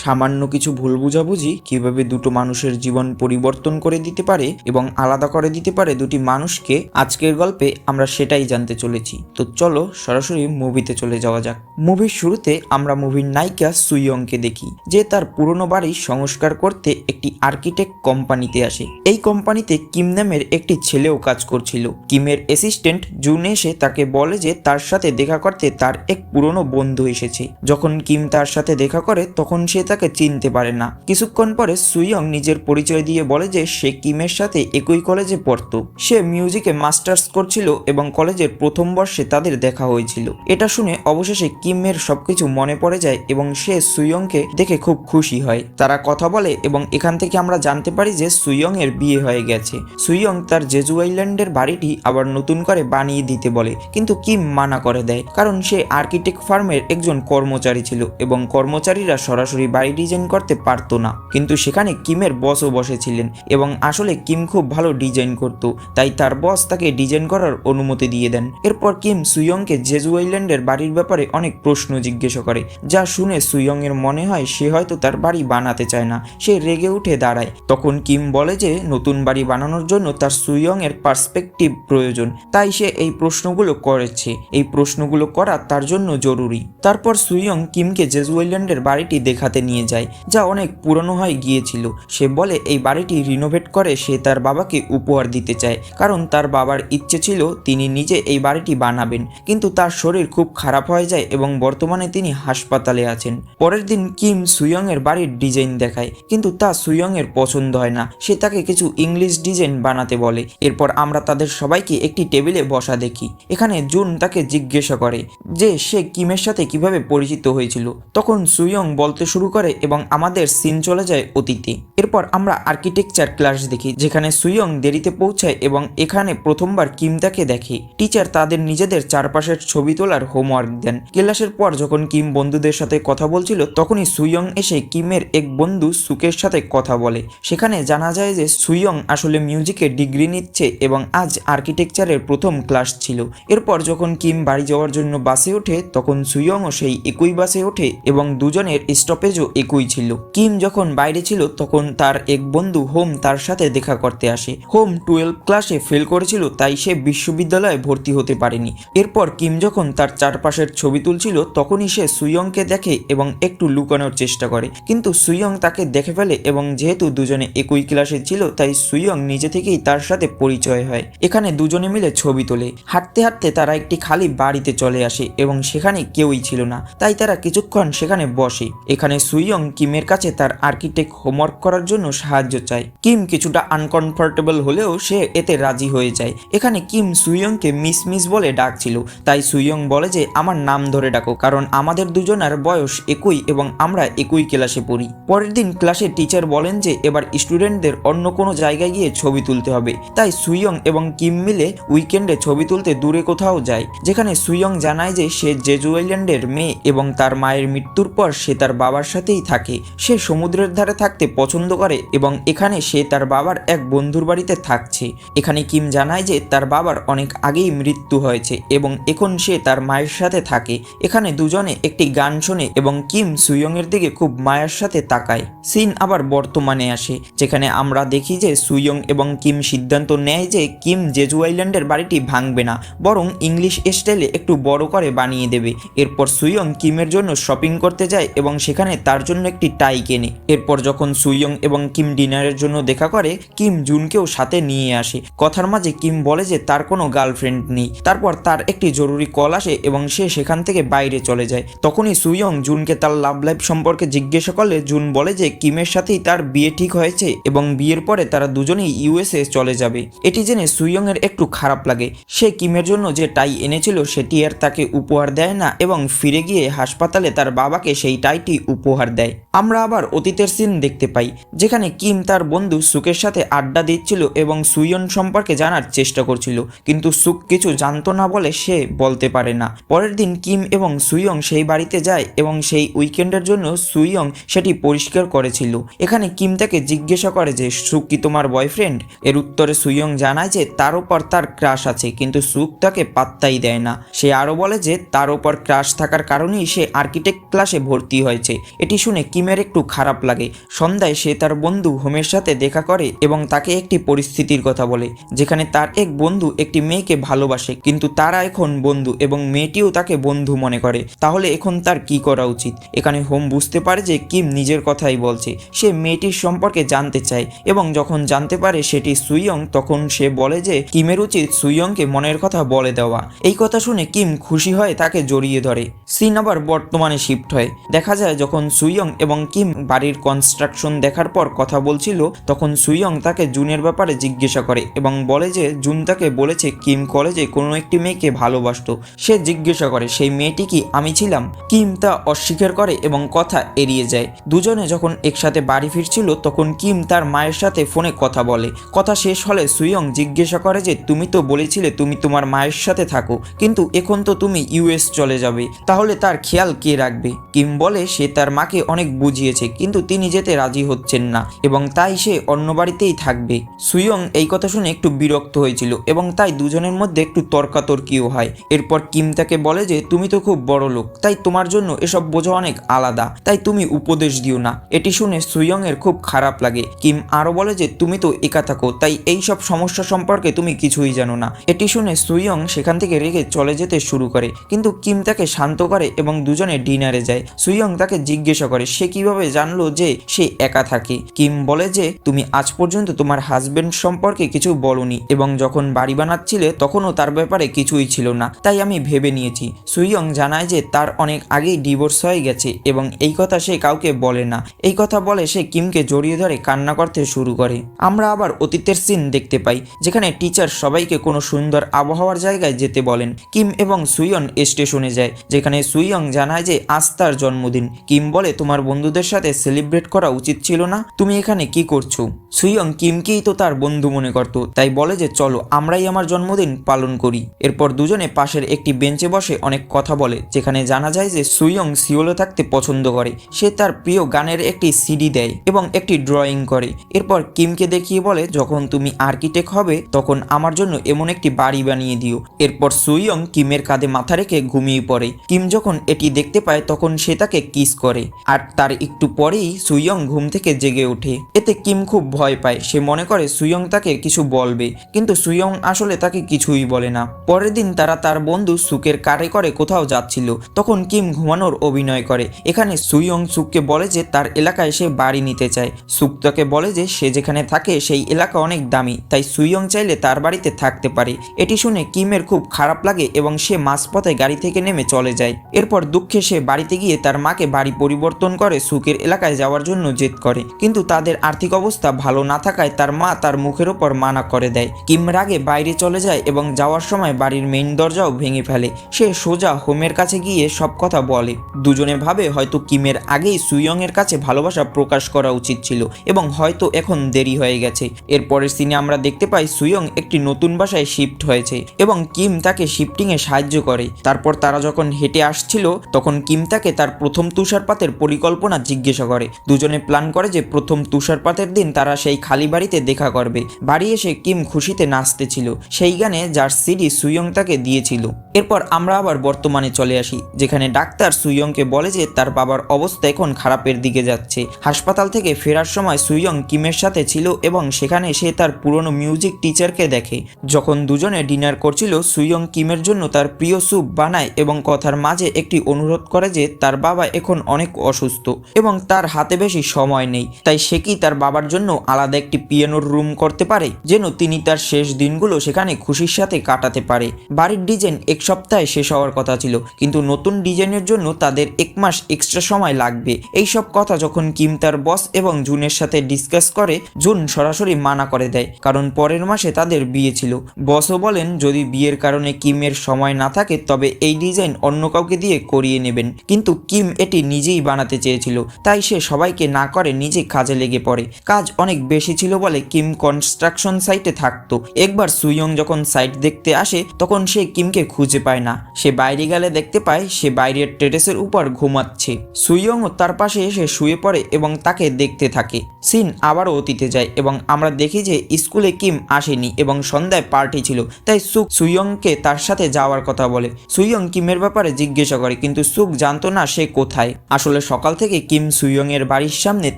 সামান্য কিছু ভুল বুঝাবুঝি কিভাবে দুটো মানুষের জীবন পরিবর্তন করে দিতে পারে এবং আলাদা করে দিতে পারে দুটি মানুষকে। আজকের গল্পে আমরা সেটাই জানতে চলেছি। তো চলো সরাসরি মুভিতে চলে যাওয়া যাক। মুভির শুরুতে আমরা মুভির নায়িকা সুইয়ংকে দেখি, যে তার পুরনো বাড়ি সংস্কার করতে একটি আর্কিটেক্ট কোম্পানিতে আসে। এই কোম্পানিতে কিম নামের একটি ছেলেও কাজ করছিল। কিমের অ্যাসিস্ট্যান্ট জুন এসে তাকে বলে যে তার সাথে দেখা করতে তার এক পুরনো বন্ধু এসেছে। যখন কিম তার সাথে দেখা করে তখন সে তাকে চিনতে পারে না। কিছুক্ষণ পরে সুইয়ং নিজের পরিচয় দিয়ে বলে যে সে কিমের সাথে একই কলেজে পড়তো। সে মিউজিকে মাস্টার্স করছিল এবং কলেজের প্রথম বর্ষে তাদের দেখা হয়েছিল। এটা শুনে অবশেষে কিমের সবকিছু মনে পড়ে যায় এবং সে সুইয়ংকে দেখে খুব খুশি হয়। তারা কথা বলে এবং এখান থেকে আমরা জানতে পারি যে সুইয়ং এর বিয়ে হয়ে গেছে। সুইয়ং তার জেজু আইল্যান্ডের বাড়িটি আবার নতুন করে বানিয়ে দিতে বলে, কিন্তু কিম মানা করে দেয়, কারণ সে আর্কিটেক্ট ফার্মের একজন কর্মচারী ছিল এবং কর্মচারীরা সরাসরি বাড়ি ডিজাইন করতে পারতো না। কিন্তু সেখানে কিমের বসও বসেছিলেন এবং আসলে কিম খুব ভালো ডিজাইন করত, তাই তার বস তাকে ডিজাইন করার অনুমতি দিয়ে দেন। এরপর কিম সুইয়ংকে জেজু আইল্যান্ডের বাড়ির ব্যাপারে অনেক প্রশ্ন জিজ্ঞাসা করে, যা শুনে সুইয়ং এর মনে হয় সে হয়তো তার বাড়ি বানাতে চায় না। সে রেগে উঠে দাঁড়ায়। তখন কিম বলে যে নতুন বাড়ি বানানোর জন্য তার সুইয়ং এর পার্সপেক্টিভ প্রয়োজন, তাই সে এই প্রশ্নগুলো করেছে। এই প্রশ্নগুলো করা তার জন্য জরুরি। তারপর সুইয়ং কিমকে জেজু আইল্যান্ডের বাড়িটি দেখাতে নিয়ে যায়, যা অনেক পুরনো হয়ে গিয়েছিল। সে বলে এই বাড়িটি রিনোভেট করে সে তার বাবাকে উপহার দিতে চায়, কারণ তার বাবার ইচ্ছে ছিল তিনি নিজে এই বাড়িটি বানাবেন, কিন্তু তার শরীর খুব খারাপ হয়ে যায় এবং বর্তমানে তিনি হাসপাতালে আছেন। পরের দিন কিম সুইয়ং এর বাড়ির ডিজাইন দেখায়, কিন্তু তা সুইয়ং এর পছন্দ হয় না। সে তাকে কিছু ইংলিশ ডিজাইন বানাতে বলে। এরপর আমরা তাদের সবাইকে একটি টেবিলে বসা দেখি। এখানে জুন তাকে জিজ্ঞাসা করে যে সে কিমের সাথে কিভাবে পরিচিত হয়েছিল। তখন সুইয়ং বলতে শুরু করে এবং আমাদের সিন চলে যায় অতীতে। এরপর আমরা আর্কিটেকচার ক্লাস দেখি, যেখানে সুইয়ং দেরিতে পৌঁছায় এবং এখানে প্রথমবার কিম তাকে দেখে। টিচার তাদের নিজেদের চারপাশের ছবি তোলার হোমওয়ার্ক দেন। ক্লাসের পর যখন কিম বন্ধুদের সাথে কথা বলছিল তখনই সুইয়ং এসে কিমের এক বন্ধু সুকের সাথে কথা বলে। সেখানে জানা যায় যে সুইয়ং আসলে মিউজিকে ডিগ্রি নিচ্ছে এবং আজ আর্কিটেকচারের প্রথম ক্লাস ছিল। এরপর যখন কিম বাড়ি যাওয়ার জন্য বাসে ওঠে তখন সুইয়ংও সেই একই বাসে ওঠে এবং দুজনের স্টপেজও একই ছিল। কিম যখন বাইরে ছিল তখন তার এক বন্ধু হোম তার সাথে দেখা করতে আসে। হোম 12 ক্লাসে ফেল করেছিল, তাই সে বিশ্ববিদ্যালয়ে ভর্তি হতে পারেনি। এরপর কিম যখন তার চারপাশের ছবি তুলছিল তখনই সে সুইয়ংকে দেখে এবং একটু লুকানোর চেষ্টা করে, কিন্তু সুইয়ং তাকে দেখে ফেলে এবং যেহেতু দুজনে একই ক্লাসে ছিল তাই সুইয়ং নিজে থেকেই তার সাথে পরিচয় হয়। এখানে দুজনে মিলে ছবি তোলে। হাঁটতে হাঁটতে তারা একটি খালি বাড়িতে চলে আসে এবং সেখানে কেউই ছিল না, তাই তারা কিছুক্ষণ সেখানে বসে। এখানে সুইয়ং কিমের কাছে তার আর্কিটেক্ট হোমওয়ার্ক করার জন্য সাহায্য চায়। কিম কিছুটা আনকমফোর্টেবল হলেও সে এতে রাজি হয়ে যায়। এখানে কিম সুইয়ংকে মিস মিস বলে ডাকছিল, তাই সুইয়ং বলে যে আমার নাম ধরে ডাকো, কারণ আমাদের দুজনের বয়স একই এবং আমরা একই ক্লাসে পড়ি। পরের দিন ক্লাসে টিচার বলেন যে এবার স্টুডেন্টদের অন্য কোনো জায়গায় গিয়ে ছবি তুলতে হবে, তাই সুইয়ং এবং কিম মিলে উইকেন্ডে ছবি তুলতে দূরে কোথাও যায়। যেখানে সুইয়ং জানায় যে সে জেজু আইল্যান্ডের মেয়ে এবং তার মায়ের মৃত্যুর পর সে তার বাবার সাথেই থাকে। সে সমুদ্রের ধারে থাকতে পছন্দ করে এবং এখানে সে তার বাবার এক বন্ধুর বাড়িতে থাকছে। এখানে কিম জানায় যে তার বাবার অনেক আগেই মৃত্যু হয়েছে এবং এখন সে তার মায়ের সাথে থাকে। এখানে দুজনে একটি গান শোনে এবং কিম সুইয়ং এর দিকে খুব মায়ের সাথে তাকায়। সিন আবার বর্তমানে আসে, যেখানে আমরা দেখি যে সুইয়ং এবং কিম সিদ্ধান্ত নেয় যে কিম জেজু আইল্যান্ডের বাড়িটি ভাঙবে না, বরং ইংলিশ স্টাইলে একটু বড় করে বানিয়ে দেবে। এরপর সুইয়ং কিমের জন্য শপিং করতে যায় এবং সেখানে তার জন্য একটি টাই কেনে। এরপর যখন সুইয়ং এবং কিম ডিনারের জন্য দেখা করে কিম জুনকেও সাথে নিয়ে আসে। কথার মাঝে কিম বলে যে তার কোনো গার্লফ্রেন্ড নেই। তারপর তার একটি জরুরি কল আসে এবং সে সেখান থেকে বাইরে চলে যায়। তখনই সুইয়ং জুনকে তার লাভ লাইফ সম্পর্কে জিজ্ঞাসা করলে জুন বলে যে কিমের সাথেই তার বিয়ে ঠিক হয়েছে এবং বিয়ের পরে তারা দুজনেই ইউএসএ চলে যাবে। এটি জেনে সুইয়ং এর একটু খারাপ লাগে। সে কিমের জন্য যে টাই এনেছিল সেটি আর তাকে উপহার দেয় না এবং ফিরে গিয়ে হাসপাতালে তার বাবাকে সেই টাইটি উপহার দেয়। আমরা আবার অতীতের সিন দেখতে পাই, যেখানে কিম তার বন্ধু সুকের সাথে আড্ডা দিচ্ছিল এবং সুইয়ং সম্পর্কে জানার চেষ্টা করছিল, কিন্তু সুক কিছু জানতো না বলে সে বলতে পারে না। পরের দিন কিম এবং সুইয়ং সেই বাড়িতে যায় এবং সেই উইকেন্ডের জন্য সুইয়ং সেটি পরিষ্কার করেছিল। এখানে কিম তাকে জিজ্ঞাসা করে যে সুক কি তোমার বয়ফ্রেন্ড? এর উত্তরে সুইয়ং জানায় যে তার উপর তার ক্রাশ আছে, কিন্তু সুক তাকে পাত্তাই দেয় না। সে আরো বলে যে তার উপর ক্রাশ থাকার কারণেই সে আর্কিটেক্ট ক্লাসে ভর্তি হয়েছে। এটি এটি শুনে কিমের একটু খারাপ লাগে। সন্ধ্যায় সে তার বন্ধু হোমের সাথে দেখা করে এবং তাকে একটি পরিস্থিতির কথা বলে, যেখানে তার এক বন্ধু একটি মেয়েকে ভালোবাসে, কিন্তু তারা এখন বন্ধু এবং মেয়েটিও তাকে বন্ধু মনে করে। তাহলে এখন তার কি করা উচিত? এখানে হোম বুঝতে পারে যে কিম নিজের কথাই বলছে। সে মেয়েটির সম্পর্কে জানতে চায় এবং যখন জানতে পারে সেটি সুইয়ং, তখন সে বলে যে কিমের উচিত সুইয়ংকে মনের কথা বলে দেওয়া। এই কথা শুনে কিম খুশি হয়, তাকে জড়িয়ে ধরে। সিন আবার বর্তমানে শিফট হয়। দেখা যায় যখন সুইয়ং এবং কিম বাড়ির কনস্ট্রাকশন দেখার পর কথা বলছিল, তখন সুইয়ং তাকে জুনের ব্যাপারে জিজ্ঞাসা করে এবং বলে যে জুন তাকে বলেছে কিম কলেজে কোনো একটি মেয়েকে ভালোবাসতো। সে জিজ্ঞাসা করে সেই মেয়েটি কি আমি ছিলাম। কিম তা অস্বীকার করে এবং কথা এড়িয়ে যায়। দুজনে যখন একসাথে বাড়ি ফিরছিল তখন কিম তার মায়ের সাথে ফোনে কথা বলে। কথা শেষ হলে সুইয়ং জিজ্ঞাসা করে যে তুমি তো বলেছিলে তুমি তোমার মায়ের সাথে থাকো, কিন্তু এখন তো তুমি ইউএস চলে যাবে, তাহলে তার খেয়াল কে রাখবে? কিম বলে সে তার মাকে অনেক বুঝিয়েছে, কিন্তু তিনি যেতে রাজি হচ্ছেন না এবং তাই সে অন্য বাড়িতেই থাকবে। সুইয়ং এই কথা শুনে একটু বিরক্ত হয়েছিল এবং তাই দুজনের মধ্যে একটু তর্কাতর্কিও হয়। এরপর কিম তাকে বলে যে তুমি তো খুব বড় লোক, তাই তোমার জন্য এসব বোঝা অনেক আলাদা, তাই তুমি উপদেশ দিও না। এটি শুনে সুইয়ং এর খুব খারাপ লাগে। কিম আরো বলে যে তুমি তো একা থাকো, তাই এই সব সমস্যা সম্পর্কে তুমি কিছুই জানো না। এটি শুনে সুইয়ং সেখান থেকে রেগে চলে যেতে শুরু করে, কিন্তু কিম তাকে শান্ত করে এবং দুজনে ডিনারে যায়। সুইয়ং তাকে জিজ্ঞাসা করে সে কিভাবে জানলো যে সে একা থাকে। কিম বলে যে তুমি আজ পর্যন্ত তোমার হাজবেন্ড সম্পর্কে কিছু বলনি এবং যখন বাড়ি বানাচ্ছিলে তখনও তার ব্যাপারে কিছুই ছিল না, তাই আমি ভেবে নিয়েছি। সুইয়ং জানায় যে তার অনেক আগেই ডিভোর্স হয়ে গেছে এবং এই কথা সে কাউকে বলে না। এই কথা বলে সে কিমকে জড়িয়ে ধরে কান্না করতে শুরু করে। আমরা আবার অতীতের সিন দেখতে পাই, যেখানে টিচার সবাইকে কোনো সুন্দর আবহাওয়ার জায়গায় যেতে বলেন। কিম এবং সুইয়ং স্টেশনে যায়, যেখানে সুইয়ং জানায় যে আজ তার জন্মদিন। কিম বলে তোমার বন্ধুদের সাথে সেলিব্রেট করা উচিত ছিল না, তুমি এখানে কি করছো? সুইয়ং কিমকেই তো তার বন্ধু মনে করত, তাই বলে যে চলো আমরাই আমার জন্মদিন পালন করি। এরপর দুজনে পাশের একটি বেঞ্চে বসে অনেক কথা বলে, যেখানে জানা যায় যে সুইয়ং সিওলে থাকতে পছন্দ করে। সে তার প্রিয় গানের একটি সিডি দেয় এবং একটি ড্রয়িং করে। এরপর কিমকে দেখিয়ে বলে যখন তুমি আর্কিটেক্ট হবে তখন আমার জন্য এমন একটি বাড়ি বানিয়ে দিও। এরপর সুইয়ং কিমের কাঁধে মাথা রেখে ঘুমিয়ে পড়ে। কিম যখন এটি দেখতে পায় তখন সে তাকে কিস করে, আর তার একটু পরেই সুইয়ং ঘুম থেকে জেগে ওঠে। এতে কিম খুব ভয় পায়। সে মনে করে সুইয়ং তাকে কিছু বলবে, কিন্তু সুইয়ং আসলে তাকে কিছুই বলে না। পরের দিন তারা তার বন্ধু সুকের কারে করে কোথাও যাচ্ছিল, তখন কিম ঘুমানোর অভিনয় করে। এখানে সুইয়ং সুককে বলে যে তার এলাকায় সে বাড়ি নিতে চায়। সুক তাকে বলে যে সে যেখানে থাকে সেই এলাকা অনেক দামি, তাই সুইয়ং চাইলে তার বাড়িতে থাকতে পারে। এটি শুনে কিমের খুব খারাপ লাগে এবং সে মাঝপথে গাড়ি থেকে নেমে চলে যায়। এরপর দুঃখে সে বাড়িতে গিয়ে তার মাকে বাড়ি পরিবর্তন করে সুকের এলাকায় যাওয়ার জন্য জেদ করে, কিন্তু তাদের আর্থিক অবস্থা ভালো না থাকায় তার মা তার মুখের ওপর মানা করে দেয়। কিম রাগে বাইরে চলে যায় এবং যাওয়ার সময় বাড়ির মেইন দরজাও ভেঙে ফেলে। সে সোজা হোমের কাছে গিয়ে সব কথা বলে। দুজনে ভাবে হয়তো কিমের আগেই সুইয়ং এর কাছে ভালোবাসা প্রকাশ করা উচিত ছিল এবং হয়তো এখন দেরি হয়ে গেছে। এরপরের সিনে আমরা দেখতে পাই সুইয়ং একটি নতুন বাসায় শিফট হয়েছে এবং কিম তাকে শিফটিং এ সাহায্য করে। তারপর তারা যখন হেঁটে আসছিল তখন কিম তাকে তার প্রথম তুষারপাতের পরিকল্পনা জিজ্ঞাসা করে। দুজনে প্ল্যান করে যে প্রথম তুষারপাতের দিন তারা সেই খালি বাড়িতে দেখা করবে। বাড়ি এসে কিম খুশিতে নাচতেছিল সেই গানে যার সিডি সুইয়ং তাকে দিয়েছিল। এরপর আমরা আবার বর্তমানে চলে আসি, যেখানে ডাক্তার সুইয়ংকে বলে যে তার বাবার অবস্থা এখন খারাপের দিকে যাচ্ছে। হাসপাতাল থেকে ফেরার সময় সুইয়ং কিমের সাথে ছিল এবং সেখানে সে তার পুরনো মিউজিক টিচারকে দেখে। যখন দুজনে ডিনার করছিল সুইয়ং কিমের জন্য তার প্রিয় স্যুপ বানায় এবং কথার মাঝে একটি অনুরোধ করে যে তার বাবা এখন অনেক অসুস্থ এবং তার হাতে বেশি সময় নেই, তাই সে কি তার বাবার জন্য আলাদা একটি পিয়ানোর রুম করতে পারে যেন তিনি তার শেষ দিনগুলো সেখানে খুশির সাথে কাটাতে পারে। বাড়ির ডিজাইন এক সপ্তাহে শেষ হওয়ার কথা ছিল, কিন্তু নতুন ডিজাইনের জন্য তাদের 1 মাস এক্সট্রা সময় লাগবে। এই সব কথা যখন কিম তার বস এবং জুনের সাথে ডিসকাস করে, জুন সরাসরি মানা করে দেয় কারণ পরের মাসে তাদের বিয়ে ছিল। বসও বলেন যদি বিয়ের কারণে কিমের সময় না থাকে তবে এই ডিজাইন অন্য কাউকে দিয়ে করিয়ে নেবেন, কিন্তু কিম এটি নিজেই বানাতে চেয়েছিল, তাই সে সবাইকে না করে নিজে কাজে লেগে পড়ে। কাজ অনেক বেশি ছিল বলে কিম কনস্ট্রাকশন সাইটে থাকতো। একবার সুইয়ং যখন সাইট দেখতে আসে তখন সে কিমকে খুঁজে পায় না। সে বাইরে গেলে দেখতে পায় সে বাইরের টেরেসের উপর ঘুমাচ্ছে। সুইয়ংও তার পাশে এসে শুয়ে পড়ে এবং তাকে দেখতে থাকে। সিন আবারও অতীতে যায় এবং আমরা দেখি যে স্কুলে কিম আসেনি এবং সন্ধ্যায় পার্টি ছিল, তাই সুক সুইয়ংকে তার সাথে যাওয়ার কথা বলে। সুইয়ং কিমের ব্যাপারে জিজ্ঞাসা করে, কিন্তু সুক জানতো না সে কোথায়। আসলে সকাল থেকে কিম সুইয়ং এর বাড়ির সামনে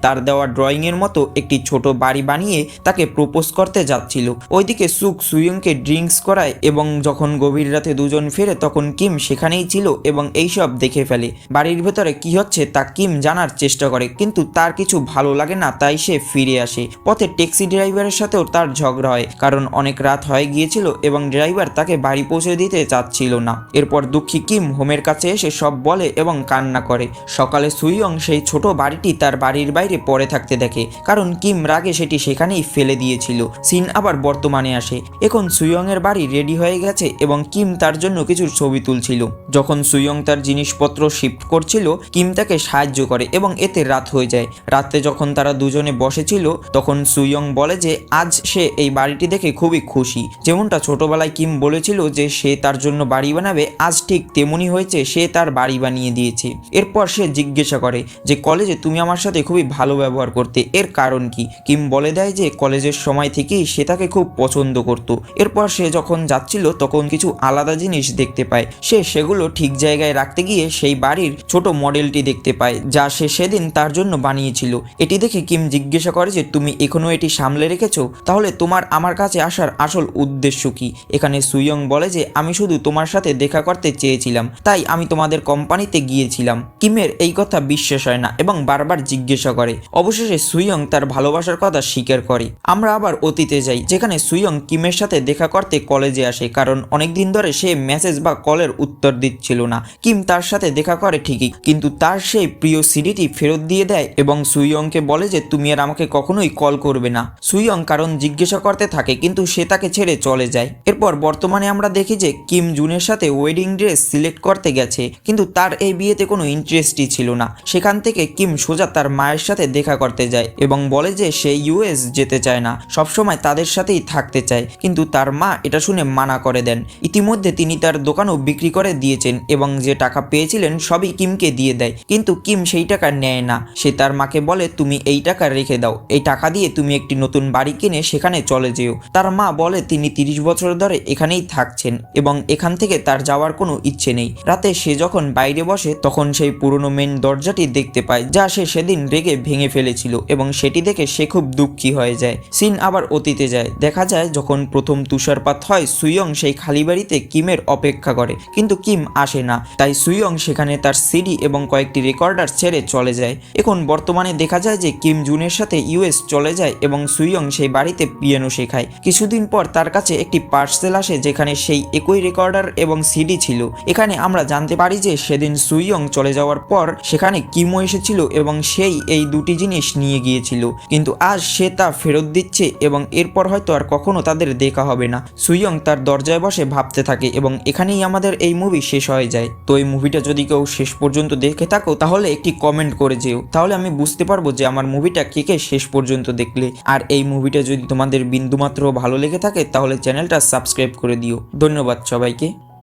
তার দেওয়া ড্রয়িং এর মতো একটি ছোট বাড়ি বানিয়ে তাকে প্রপোজ করতে যাচ্ছিল। ওইদিকে সুক সুইয়ংকে ড্রিঙ্কস করায় এবং যখন গভীর রাতে দুজন ফেরে তখন কিম সেখানেই ছিল এবং এইসব দেখে ফেলে। বাড়ির ভেতরে কি হচ্ছে তা কিম জানার চেষ্টা করে, কিন্তু তার কিছু ভালো লাগে না, তাই সে ফিরে আসে। পথে ট্যাক্সি ড্রাইভারের সাথেও তার ঝগড়া হয়, কারণ অনেক রাত হয়ে গিয়েছিল এবং ড্রাইভার তাকে বাড়ি পৌঁছে দিতে চাচ্ছিল না। এরপর দুঃখী কিম হোমের কাছে এসে সব বলে এবং কান্না করে। সকালে সুইয়ং সেই ছোট বাড়িটি তার বাড়ির বাইরে পড়ে থাকতে দেখে, কারণ কিম রাগে সেটি সেখানেই ফেলে দিয়েছিল। সিন আবার বর্তমানে আসে। এখন সুইয়ং এর বাড়ি রেডি হয়ে গেছে এবং কিম তার জন্য কিছু ছবি তুলছিল। যখন সুইয়ং তার জিনিসপত্র শিফট করছিল, কিম তাকে সাহায্য করে এবং এতে রাত হয়ে যায়। রাতে যখন তারা দুজনে বসেছিল তখন সুইয়ং বলে যে আজ সে এই বাড়িটি দেখে খুবই খুশি। যেমনটা ছোটবেলায় কিম বলেছিল যে সে তার জন্য বাড়ি বানাবে, আজ ঠিক তেমনই হয়েছে, সে তার বাড়ি বানিয়ে দিয়েছে। এরপর সে জিজ্ঞাসা করে যে কলেজে তুমি আমার সাথে খুবই ভালো ব্যবহার করতে, এর কারণ কি? কিম বলে দেয় যে কলেজের সময় থেকেই সে তাকে খুব পছন্দ করত। এরপর সে যখন যাচ্ছিল তখন কিছু আলাদা জিনিস দেখতে পায়। সে সেগুলো ঠিক জায়গায় রাখতে গিয়ে সেই বাড়ির ছোট মডেলটি দেখতে পায় যা সে সেদিন তার জন্য বানিয়েছিল। এটি দেখে কিম জিজ্ঞাসা করে যে তুমি এখনো এটি সামলে রেখেছো, তাহলে তোমার আমার কাছে আসার আসল উদ্দেশ্য কি? এখানে সুইয়ং বলে যে আমি শুধু তোমার সাথে দেখা করতে চেয়েছিলাম, তাই আমি তোমাদের কোম্পানিতে গিয়েছিলাম। কিমের এই কথা বিশ্বাস হয় না এবং বারবার জিজ্ঞাসা করে। অবশেষে সুইয়ং তার ভালোবাসার কথা স্বীকার করে। আমরা আবার অতীতে যাই, যেখানে সুইয়ং কিমের সাথে দেখা করতে কলেজে আসে, কারণ অনেকদিন ধরে সে মেসেজ বা কলের উত্তর দিচ্ছিল না। কিম তার সাথে দেখা করে ঠিকই, কিন্তু তার সেই প্রিয় সিডিটি ফেরত দিয়ে দেয় এবং সুইয়ংকে বলে যে তুমি আর আমাকে কখনোই কল করবে না। সুইয়ং কারণ জিজ্ঞাসা করতে থাকে, কিন্তু সে তাকে ছেড়ে চলে যায়। এরপর বর্তমানে আমরা দেখি যে কিম জুনের সাথে ওয়েডিং ড্রেস সিলেক্ট করতে গেছে, কিন্তু তার এই বিয়েতে কোনো ইন্টারেস্টই ছিল না। সেখান থেকে কিম সোজা তার মায়ের সাথে দেখা করতে যায় এবং বলে যে সে ইউএস যেতে চায় না, সবসময় তাদের সাথেই থাকতে চায়, কিন্তু তার মা এটা শুনে মানা করে দেন। ইতিমধ্যে তিনি তার দোকানও বিক্রি করে দিয়েছেন এবং যে টাকা পেয়েছিলেন সবই কিমকে দিয়ে দেয়, কিন্তু কিম সেই টাকা নেয় না। সে তার মাকে বলে তুমি এই টাকা রেখে দাও, এই টাকা দিয়ে তুমি একটি নতুন বাড়ি কিনে সেখানে চলে যেও। তার মা বলে তিনি 30 বছর ধরে এখানেই থাকছেন এবং এখান থেকে তার যাওয়ার কোনো ইচ্ছে নেই। রাতে সে যখন বাইরে বসে তখন সেই পুরনো মেন দরজাটি দেখতে পায় যা সে সেদিন রেগে ভেঙে ফেলেছিল এবং সেটি দেখে সে খুব দুঃখী হয়ে যায়। সিন আবার অতীতে যায়। দেখা যায় যখন প্রথম তুষারপাত হয়, সুইয়ং সেই খালি বাড়িতে কিমের অপেক্ষা করে, কিন্তু কিম আসে না। তাই সুইয়ং সেখানে তার সিডি এবং কয়েকটি রেকর্ডার ছেড়ে চলে যায়। এখন বর্তমানে দেখা যায় যে কিম জুনের সাথে ইউএস চলে যায় এবং সুইয়ং সেই বাড়িতে পিয়ানো শেখায়। কিছুদিন পর তার কাছে একটি পার্সেল আসে যেখানে সেই একই রেকর্ডার এবং সিডি ছিল। এখানে আমরা জানতে পারি যে সেদিন সুইয়ং চলে যাওয়ার পর সেখানে কিমও এসেছিল এবং সেই এই দুটি জিনিস নিয়ে গিয়েছিল, কিন্তু আজ সে তা ফেরত দিচ্ছে এবং এরপর হয়তো আর কখনো তাদের দেখা হবে না। সুইয়ং তার দরজায় বসে ভাবতে থাকে এবং এখানেই আমাদের এই মুভি শেষ হয়ে যায়। তো এই মুভিটা যদি কেউ শেষ পর্যন্ত দেখে থাকো তাহলে একটি কমেন্ট করে যেও, তাহলে আমি বুঝতে পারবো যে আমার মুভিটা কে কে শেষ পর্যন্ত দেখলে। আর এই মুভিটা যদি তোমাদের বিন্দুমাত্র ভালো লেগে থাকে তাহলে চ্যানেলটা সাবস্ক্রাইব করে দিও। ধন্যবাদ সবাইকে।